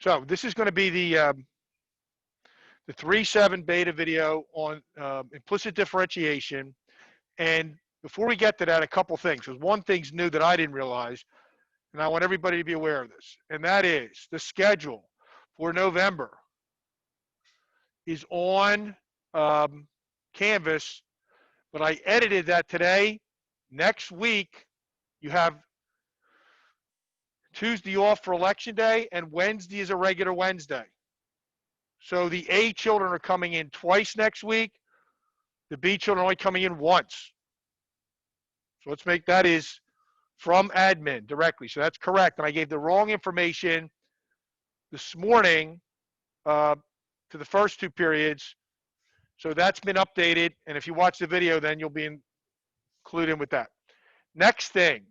So this is going to be the 3.7 beta video on implicit differentiation. And before we get to that, a couple things. Because one thing's new that I didn't realize, and I want everybody to be aware of this, and that is the schedule for November is on Canvas, but I edited that today. Next week, you have Tuesday off for Election Day, and Wednesday is a regular Wednesday. So the A children are coming in twice next week. The B children are only coming in once. So let's make that is from admin directly. So that's correct. And I gave the wrong information this morning to the first two periods. So that's been updated. And if you watch the video, then you'll be included with that. Next thing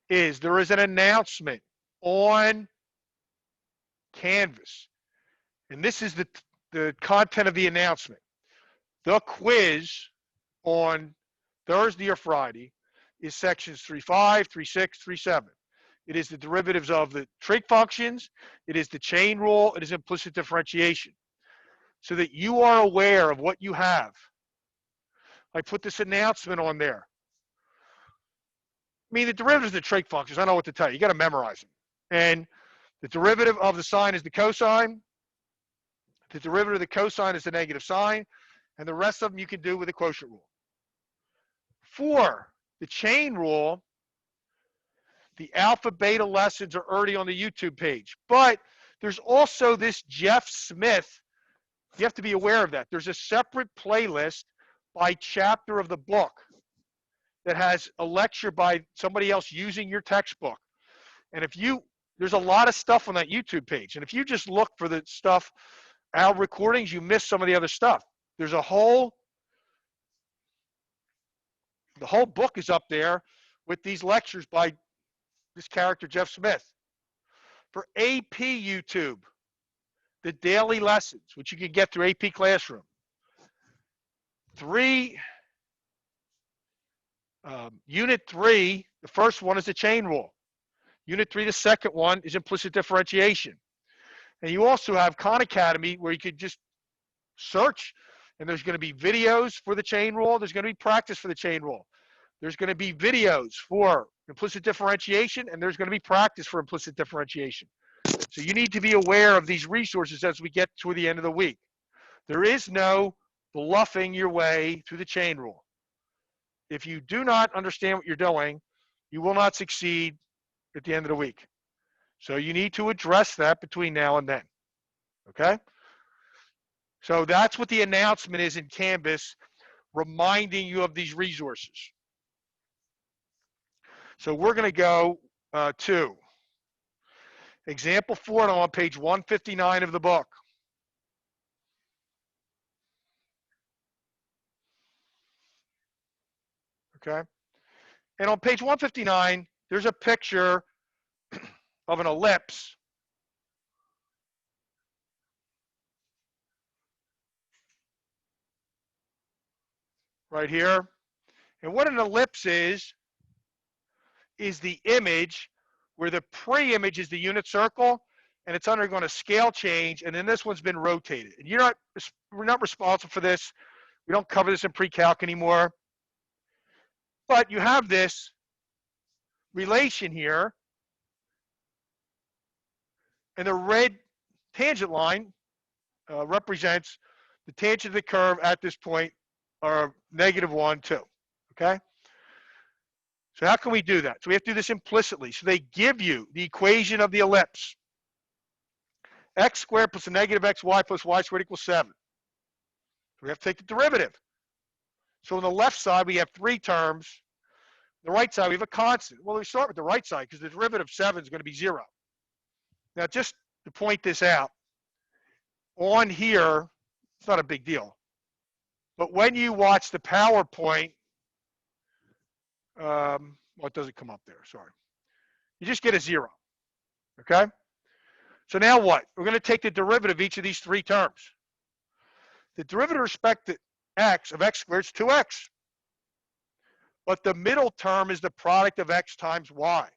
is there is an announcement on Canvas. And this is the content of the announcement. The quiz on Thursday or Friday is sections 3.5, 3.6, 3.7. It is the derivatives of the trig functions. It is the chain rule. It is implicit differentiation. So that you are aware of what you have. I put this announcement on there. I mean, the derivatives of the trig functions, I know what to tell you. You got to memorize them. And the derivative of the sine is the cosine. The derivative of the cosine is the negative sine. And the rest of them you can do with the quotient rule. For the chain rule, the alpha beta lessons are already on the YouTube page. But there's also this Jeff Smith. You have to be aware of that. There's a separate playlist by chapter of the book that has a lecture by somebody else using your textbook. And there's a lot of stuff on that YouTube page. And if you just look for the stuff, our recordings, you miss some of the other stuff. There's the whole book is up there with these lectures by this character, Jeff Smith. For AP YouTube, the daily lessons, which you can get through AP Classroom. Unit 3, the first one is the chain rule. Unit 3, the second one is implicit differentiation. And you also have Khan Academy where you could just search, and there's going to be videos for the chain rule. There's going to be practice for the chain rule. There's going to be videos for implicit differentiation, and there's going to be practice for implicit differentiation. So you need to be aware of these resources as we get to the end of the week. There is no bluffing your way through the chain rule. If you do not understand what you're doing, you will not succeed at the end of the week. So you need to address that between now and then. Okay? So that's what the announcement is in Canvas, reminding you of these resources. So we're going to go to example 4 on page 159 of the book. Okay? And on page 159, there's a picture of an ellipse. Right here. And what an ellipse is the image where the pre-image is the unit circle, and it's undergoing a scale change, and then this one's been rotated. And we're not responsible for this. We don't cover this in pre-calc anymore. But you have this relation here, and the red tangent line represents the tangent of the curve at this point are -1, 2. Okay? So how can we do that? So we have to do this implicitly. So they give you the equation of the ellipse. X squared plus a negative xy plus y squared equals 7. So we have to take the derivative. So on the left side, we have 3 terms. On the right side, we have a constant. Well, we start with the right side because the derivative of 7 is going to be 0. Now, just to point this out, on here, it's not a big deal. But when you watch the PowerPoint, well, it doesn't come up there, sorry. You just get a 0, okay? So now what? We're going to take the derivative of each of these 3 terms. The derivative with respect to x of x squared is 2x. But the middle term is the product of x times y.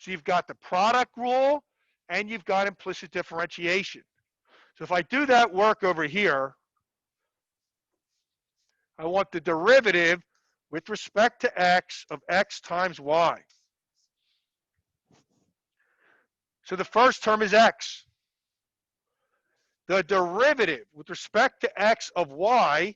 So you've got the product rule and you've got implicit differentiation. So if I do that work over here, I want the derivative with respect to x of x times y. So the first term is x. The derivative with respect to x of y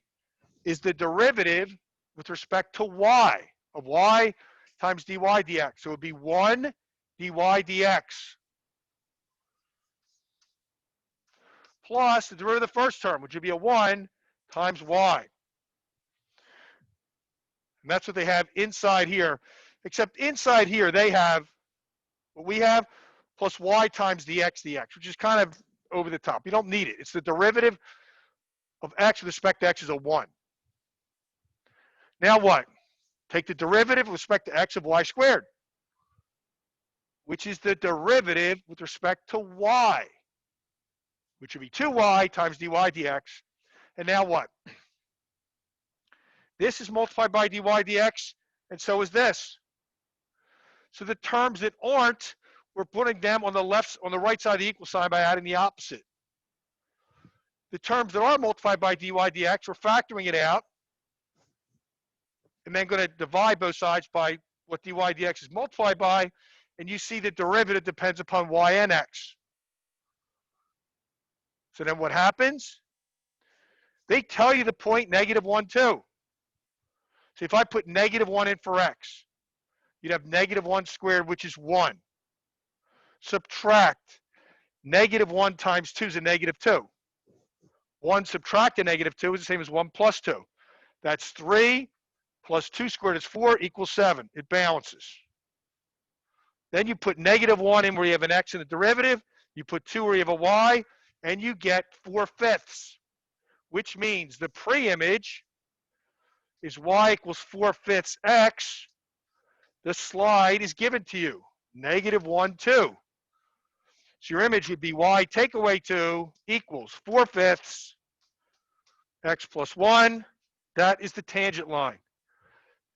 is the derivative with respect to y of y times dy dx. So it would be 1 dy dx plus the derivative of the first term, which would be a 1 times y. And that's what they have inside here, except inside here they have what we have plus y times dx dx, which is kind of over the top. You don't need it. It's the derivative of x with respect to x is a 1. Now what? Take the derivative with respect to x of y squared, which is the derivative with respect to y, which would be 2y times dy dx. And now what? This is multiplied by dy dx, and so is this. So the terms that aren't, we're putting them on the right side of the equal sign by adding the opposite. The terms that are multiplied by dy dx, we're factoring it out, and then going to divide both sides by what dy dx is multiplied by, and you see the derivative depends upon y and x. So then what happens? They tell you the point -1, 2. So if I put -1 in for x, you'd have -1 squared, which is 1. Subtract -1 times 2 is a -2. 1 subtract a -2 is the same as 1 plus 2. That's 3 plus 2 squared is 4 equals 7. It balances. Then you put -1 in where you have an x in the derivative. You put 2 where you have a y, and you get 4/5, which means the pre-image is y equals 4/5 x. The slide is given to you, -1, 2. So your image would be y take away 2 equals 4/5 x plus 1. That is the tangent line.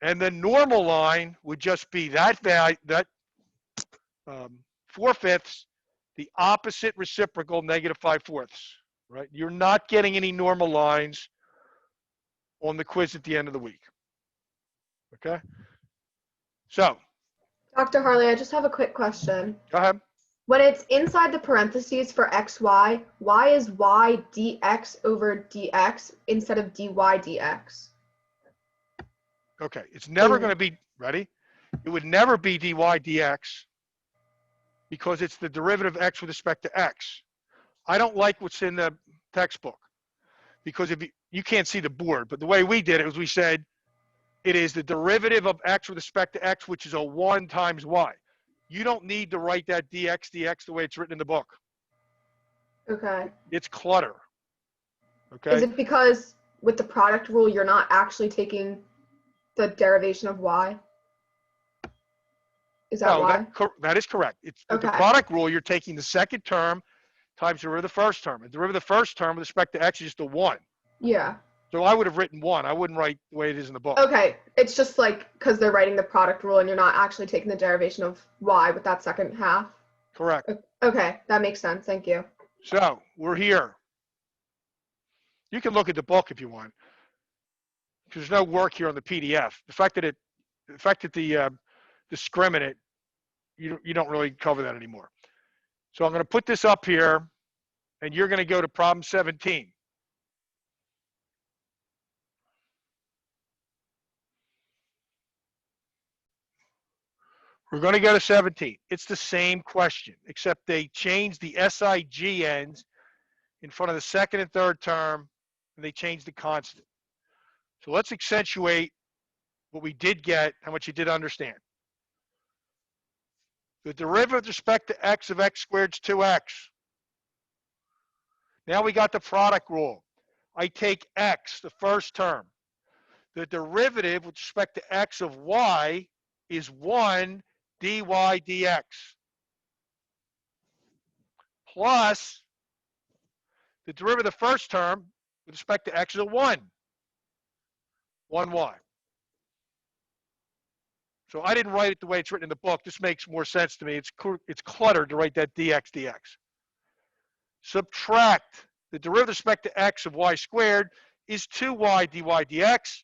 And the normal line would just be that value, that 4/5, the opposite reciprocal, -5/4, right? You're not getting any normal lines on the quiz at the end of the week. Okay? So, Dr. Harley, I just have a quick question. go ahead. When it's inside the parentheses for xy, why is y dx over dx instead of dy dx? Okay, it's never going to be, ready? It would never be dy dx because it's the derivative of x with respect to x. I don't like what's in the textbook because if you can't see the board, but the way we did it was we said it is the derivative of x with respect to x, which is a 1 times y. You don't need to write that dx dx the way it's written in the book. Okay. It's clutter. Okay. Is it because with the product rule, you're not actually taking the derivation of y? Is that No, why? that is correct. It's with the Okay. product rule, you're taking the second term times the derivative of the first term. And the derivative of the first term with respect to x is just a 1. Yeah. So I would have written 1. I wouldn't write the way it is in the book. Okay. It's just like because they're writing the product rule and you're not actually taking the derivation of y with that second half. Correct. Okay. That makes sense. Thank you. So we're here. You can look at the book if you want. There's no work here on the PDF. The fact that the discriminant, you don't really cover that anymore. So I'm going to put this up here, and you're going to go to problem 17. We're going to go to 17. It's the same question, except they changed the SIG ends in front of the second and third term, and they changed the constant. So let's accentuate what we did get, how much you did understand. The derivative with respect to x of x squared is 2x. Now we got the product rule. I take x, the first term. The derivative with respect to x of y is 1 dy dx. Plus the derivative of the first term with respect to x is a 1. 1y. So I didn't write it the way it's written in the book. This makes more sense to me. It's cluttered to write that dx. Subtract the derivative with respect to x of y squared is 2y dy dx,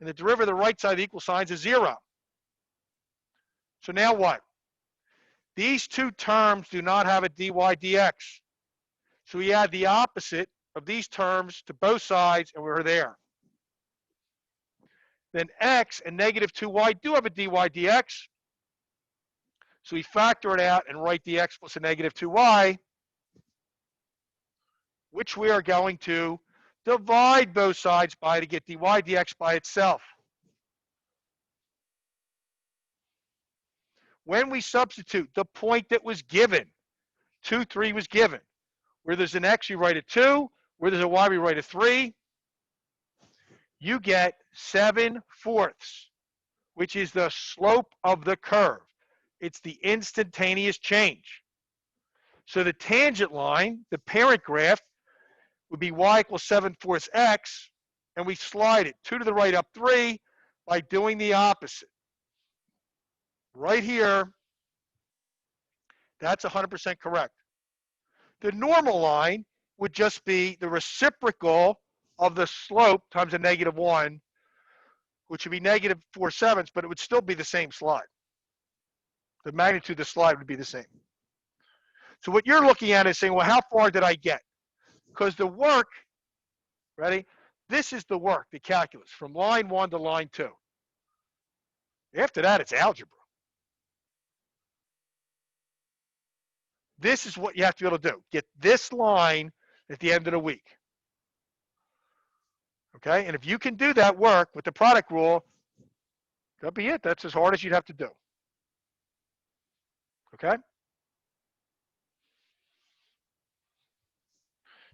and the derivative of the right side of the equal signs is 0. So now what? These two terms do not have a dy dx. So we add the opposite of these terms to both sides, and we're there. Then x and negative 2y do have a dy dx. So we factor it out and write dx plus a negative 2y, which we are going to divide both sides by to get dy dx by itself. When we substitute the point that was given, 2, 3 was given. Where there's an x, you write a 2. Where there's a y, we write a 3. You get 7/4, which is the slope of the curve. It's the instantaneous change. So the tangent line, the parent graph, would be y equals 7/4 x, and we slide it 2 to the right up 3 by doing the opposite. Right here, that's 100% correct. The normal line would just be the reciprocal of the slope times a negative 1, which would be negative 4/7, but it would still be the same slide. The magnitude of the slide would be the same. So what you're looking at is saying, well, how far did I get? Because the work, ready? This is the work, the calculus, from line 1 to line 2. After that, it's algebra. This is what you have to be able to do. Get this line at the end of the week. Okay? And if you can do that work with the product rule, that'll be it. That's as hard as you'd have to do. Okay?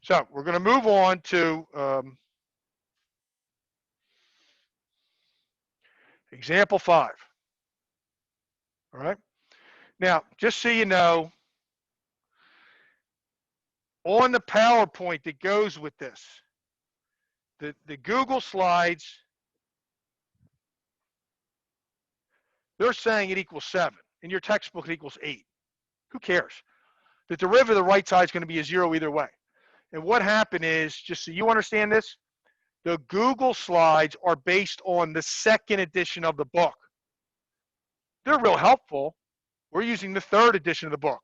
So we're going to move on to example 5. All right? Now, just so you know, on the PowerPoint that goes with this, the Google Slides, they're saying it equals 7. In your textbook, it equals 8. Who cares? The derivative of the right side is going to be a 0 either way. And what happened is, just so you understand this, the Google Slides are based on the second edition of the book. They're real helpful. We're using the third edition of the book.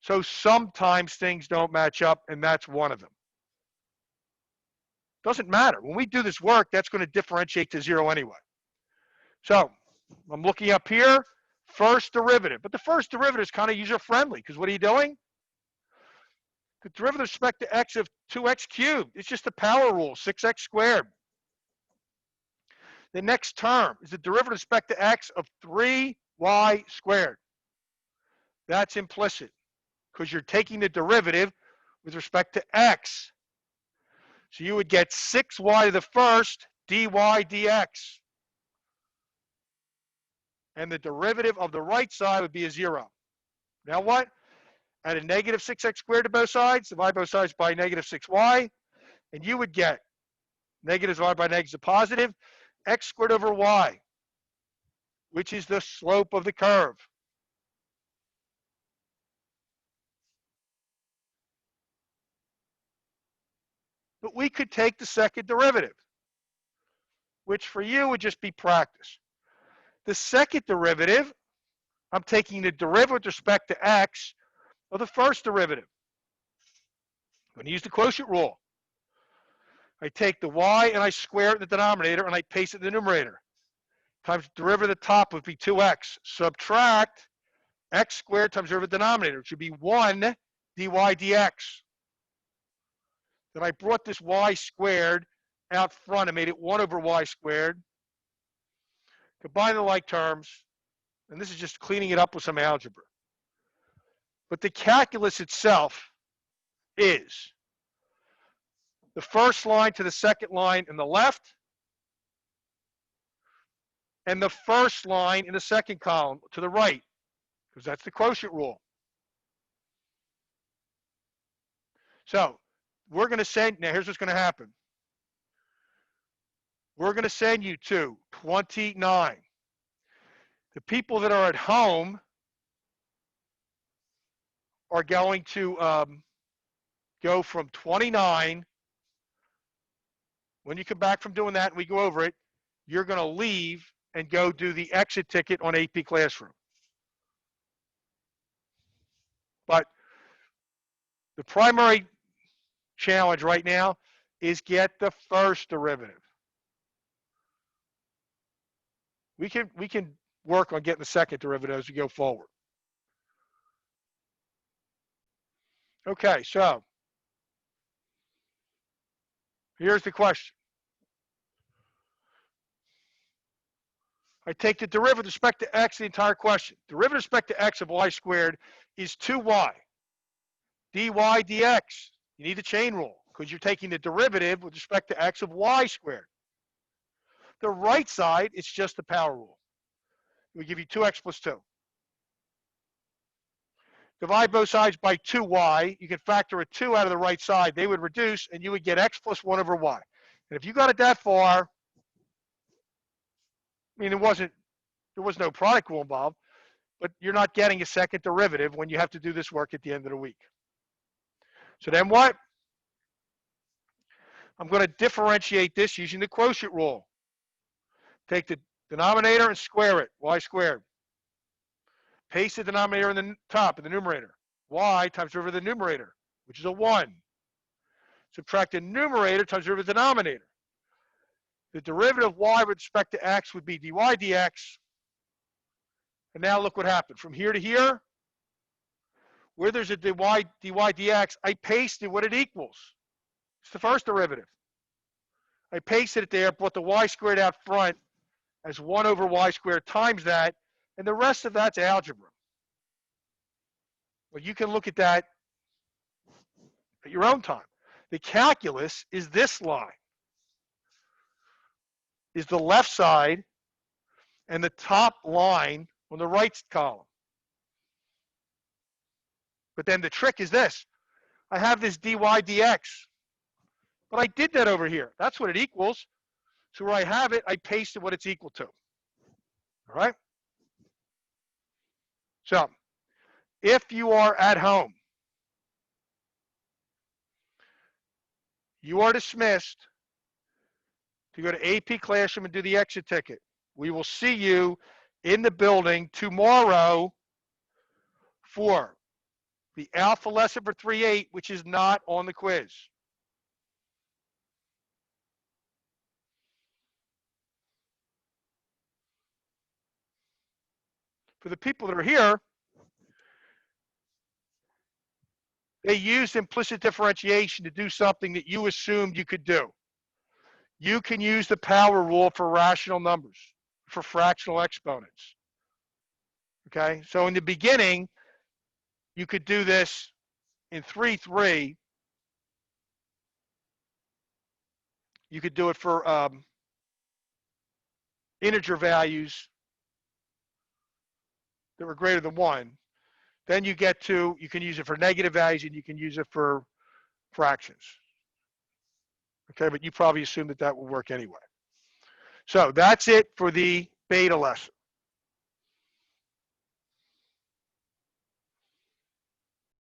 So sometimes things don't match up, and that's one of them. Doesn't matter. When we do this work, that's going to differentiate to 0 anyway. So I'm looking up here, first derivative. But the first derivative is kind of user-friendly, because what are you doing? The derivative with respect to x of 2x cubed. It's just the power rule, 6x squared. The next term is the derivative with respect to x of 3y squared. That's implicit, because you're taking the derivative with respect to x. So you would get 6y to the first dy dx. And the derivative of the right side would be a 0. Now what? Add a negative 6x squared to both sides, divide both sides by negative 6y, and you would get negative divided by negative is a positive, x squared over y, which is the slope of the curve. But we could take the second derivative, which for you would just be practice. The second derivative, I'm taking the derivative with respect to x of the first derivative. I'm going to use the quotient rule. I take the y and I square it in the denominator and I paste it in the numerator. Times the derivative of the top would be 2x. Subtract x squared times the derivative of the denominator. It should be 1 dy dx. Then I brought this y squared out front and made it 1 over y squared. Combine the like terms, and this is just cleaning it up with some algebra. But the calculus itself is the first line to the second line in the left, and the first line in the second column to the right, because that's the quotient rule. So we're going to send, now here's what's going to happen. We're going to send you to 29. The people that are at home are going to go from 29. When you come back from doing that and we go over it, you're going to leave and go do the exit ticket on AP Classroom. But the primary challenge right now is get the first derivative. We can work on getting the second derivative as we go forward. Okay, so here's the question. I take the derivative with respect to x, the entire question. Derivative with respect to x of y squared is 2y. dy dx. You need the chain rule because you're taking the derivative with respect to x of y squared. The right side, it's just the power rule. We give you 2x plus 2. Divide both sides by 2y. You can factor a 2 out of the right side. They would reduce, and you would get x plus 1 over y. And if you got it that far, I mean, there was no product rule involved, but you're not getting a second derivative when you have to do this work at the end of the week. So then what? I'm going to differentiate this using the quotient rule. Take the denominator and square it, y squared. Paste the denominator in the top, in the numerator. Y times the derivative of the numerator, which is a 1. Subtract the numerator times the derivative of the denominator. The derivative of y with respect to x would be dy dx. And now look what happened. From here to here, where there's a dy dx, I pasted what it equals. It's the first derivative. I pasted it there, brought the y squared out front as 1 over y squared times that, and the rest of that's algebra. Well, you can look at that at your own time. The calculus is this line, is the left side, and the top line on the right column. But then the trick is this. I have this dy dx, but I did that over here. That's what it equals. So where I have it, I pasted what it's equal to. All right? So if you are at home, you are dismissed to go to AP Classroom and do the exit ticket. We will see you in the building tomorrow for the alpha lesson for 3.8, which is not on the quiz. For the people that are here, they used implicit differentiation to do something that you assumed you could do. You can use the power rule for rational numbers, for fractional exponents. Okay, so in the beginning, you could do this in 3.3. You could do it for integer values that were greater than 1. Then you get to, you can use it for negative values and you can use it for fractions. Okay, but you probably assume that that will work anyway. So that's it for the beta lesson.